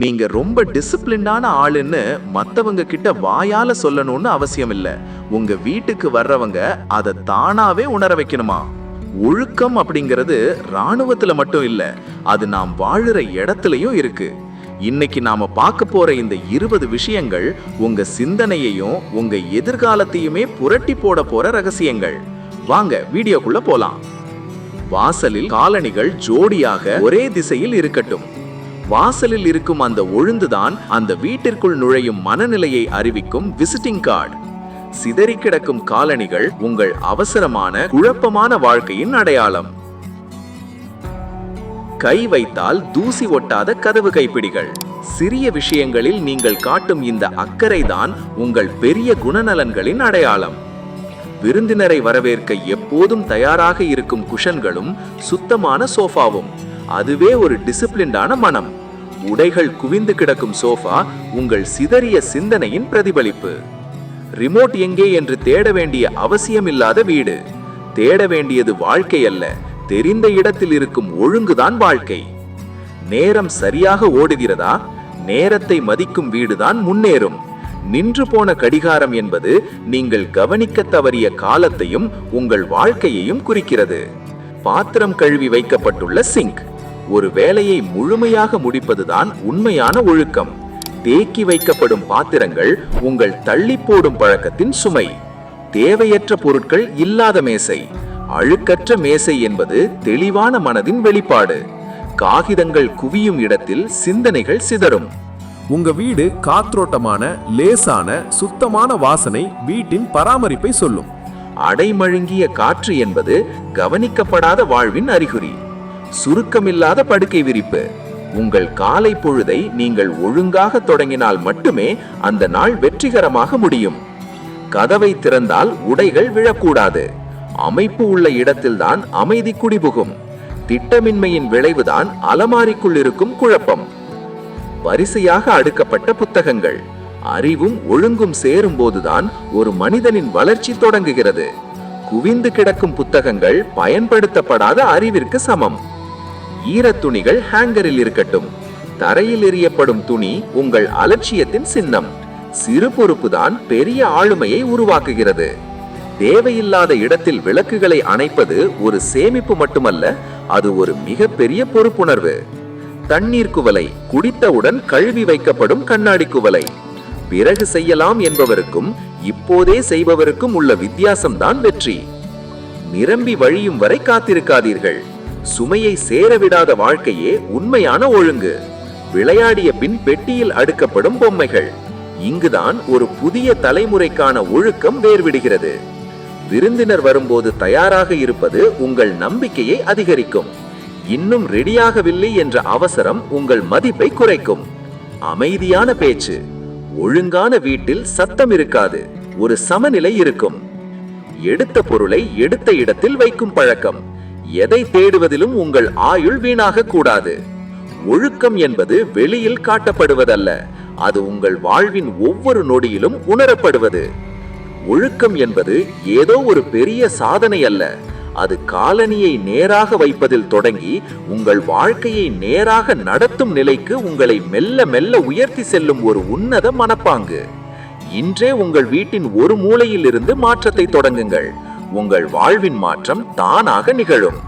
நீங்க ரொம்ப டிசிப்ளின்டான ஆளுன்னு மத்தவங்க கிட்ட வாயால சொல்லணும்னு அவசியம் இல்ல. உங்க வீட்டுக்கு வர்றவங்க அதை தானாவே உணர வைக்கணுமா? ஒழுக்கம் அப்படிங்கிறது ராணுவத்துல மட்டும் இல்ல, அது நாம் வாழுற இடத்துலயும் இருக்கு. இன்னைக்கு நாம பார்க்க போற இந்த 20 விஷயங்கள் உங்க சிந்தனையையும் உங்க எதிர்காலத்தையுமே புரட்டி போட போற ரகசியங்கள். வாங்க வீடியோக்குள்ள போலாம். வாசலில் காலணிகள் ஜோடியாக ஒரே திசையில் இருக்கட்டும். வாசலில் இருக்கும் அந்த ஒழுங்குதான் அந்த வீட்டிற்குள் நுழையும் மனநிலையை அறிவிக்கும் விசிட்டிங் கார்டு. சிதறி கிடக்கும் காலணிகள் உங்கள் அவசரமான குழப்பமான வாழ்க்கையின் அடையாளம். கை வைத்தால் தூசி ஒட்டாத கதவு கைப்பிடிகள். சிறிய விஷயங்களில் நீங்கள் காட்டும் இந்த அக்கறைதான் உங்கள் பெரிய குணநலன்களின் அடையாளம். விருந்தினரை வரவேற்க எப்போதும் தயாராக இருக்கும் குஷன்களும் சுத்தமான சோஃபாவும், அதுவே ஒரு டிசிப்ளின்டான மனம். உடைகள் குவிந்து கிடக்கும் சோஃபா உங்கள் சிதறிய சிந்தனையின் பிரதிபலிப்பு. ரிமோட் எங்கே என்று தேட வேண்டிய அவசியமில்லாத வீடு. தேட வேண்டியது வாழ்க்கை அல்ல, தெரிந்த இடத்தில் இருக்கும் ஒழுங்குதான் வாழ்க்கை. நேரம் சரியாக ஓடுகிறதா? நேரத்தை மதிக்கும் வீடுதான் முன்னேறும். நின்று போன கடிகாரம் என்பது நீங்கள் கவனிக்க தவறிய காலத்தையும் உங்கள் வாழ்க்கையையும் குறிக்கிறது. பாத்திரம் கழுவி வைக்கப்பட்டுள்ள சிங்க். ஒரு வேலையை முழுமையாக முடிப்பதுதான் உண்மையான ஒழுக்கம். தேக்கி வைக்கப்படும் பாத்திரங்கள் உங்கள் தள்ளி போடும் பழக்கத்தின் சுமை. தேவையற்ற பொருட்கள் இல்லாத மேசை. அழுக்கற்ற மேசை என்பது தெளிவான மனதின் வெளிப்பாடு. காகிதங்கள் குவியும் இடத்தில் சிந்தனைகள் சிதறும். உங்க வீடு காற்றோட்டமான, லேசான, சுத்தமான வாசனை வீட்டின் பராமரிப்பை சொல்லும். அடைமழுங்கிய காற்று என்பது கவனிக்கப்படாத வாழ்வின் அறிகுறி. சுருக்கமில்லாத படுக்கை விரிப்பு. உங்கள் காலை பொழுதை நீங்கள் ஒழுங்காக தொடங்கினால் மட்டுமே அந்த நாள் வெற்றிகரமாக முடியும். கதவை திறந்தால் உடைகள் விழக்கூடாது. அமைப்பு உள்ள இடத்தில்தான் அமைதி குடிபுகும். திட்டமின்மையின் விளைவுதான் அலமாரிக்குள் இருக்கும் குழப்பம். வரிசையாக அடுக்கப்பட்ட புத்தகங்கள். அறிவும் ஒழுங்கும் சேரும் போதுதான் ஒரு மனிதனின் வளர்ச்சி தொடங்குகிறது. குவிந்து கிடக்கும் புத்தகங்கள் பயன்படுத்தப்படாத அறிவிற்கு சமம். ஈரத்துணிகள் ஹேங்கரில் இருக்கட்டும். தரையில் எறியப்படும் துணி உங்கள் அலட்சியத்தின் சின்னம். சிறு பொறுப்புதான் பெரிய ஆளுமையை உருவாக்குகிறது. தேவையில்லாத இடத்தில் விளக்குகளை அணைப்பது ஒரு சேமிப்பு மட்டுமல்ல, அது ஒரு மிகப்பெரிய பொறுப்புணர்வு. தண்ணீர் குவளை குடித்தவுடன் கழுவி வைக்கப்படும் கண்ணாடி குவளை. பிறகு செய்யலாம் என்பவருக்கும் இப்போதே செய்பவருக்கும் உள்ள வித்தியாசம்தான் வெற்றி. நிரம்பி வழியும் வரை காத்திருக்காதீர்கள். சுமையை சேரவிடாத வாழ்க்கையே உண்மையான ஒழுங்கு. விளையாடிய பின் பெட்டியில் அடுக்கப்படும் பொம்மைகள். இங்குதான் ஒரு புதிய தலைமுறைக்கான ஒழுக்கம் வேர்விடுகிறது. விருந்தினர் வரும்போது தயாராக இருப்பது உங்கள் நம்பிக்கையை அதிகரிக்கும். இன்னும் ரெடியாகவில்லை என்ற அவசரம் உங்கள் மதிப்பை குறைக்கும். அமைதியான பேச்சு. ஒழுங்கான வீட்டில் சத்தம் இருக்காது, ஒரு சமநிலை இருக்கும். எடுத்த பொருளை எடுத்த இடத்தில் வைக்கும் பழக்கம். எதை தேடுவதிலும் உங்கள் ஆயுள் வீணாக கூடாது. ஒழுக்கம் என்பது வெளியில் காட்டப்படுவதல்ல, அது உங்கள் வாழ்வின் ஒவ்வொரு நொடியிலும் உணரப்படுவது. ஒழுக்கம் என்பது ஏதோ ஒரு பெரிய சாதனை அல்ல, அது காலணியை நேராக வைப்பதில் தொடங்கி உங்கள் வாழ்க்கையை நேராக நடத்தும் நிலைக்கு உங்களை மெல்ல மெல்ல உயர்த்தி செல்லும் ஒரு உன்னத மனப்பாங்கு. இன்றே உங்கள் வீட்டின் ஒரு மூலையில் இருந்து மாற்றத்தை தொடங்குங்கள். உங்கள் வாழ்வின் மாற்றம் தானாக நிகழும்.